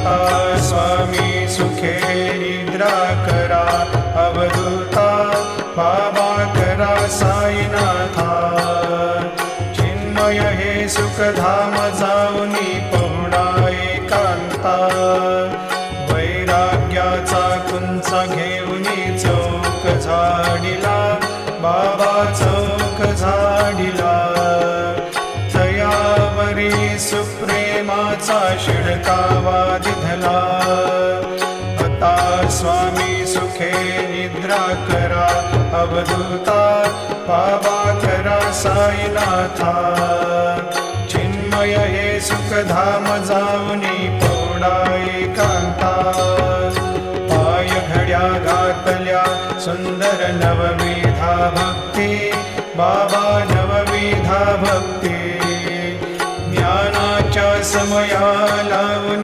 आता स्वामी सुखे निद्रा करा, अवधूता बाबा करा साईनाथा। चिन्मय हे सुखधाम जाऊनी पहुडा एकांता, वैराग्याचा कुंचा घेऊनी चौक झाडिला, बाबा चौक झाडिला। तयावरी सुप्रेमाचा शिडकावा दिधला, आता स्वामी सुखे निद्रा करा, अवधूता बाबा करा साईनाथा। चिन्मय हे सुखधाम जाऊनी पहुडा एकांता, पाय घड्या घातल्या सुंदर नवविधा भक्ती, बाबा नवविधा भक्ती। ज्ञानाच्या समया लावून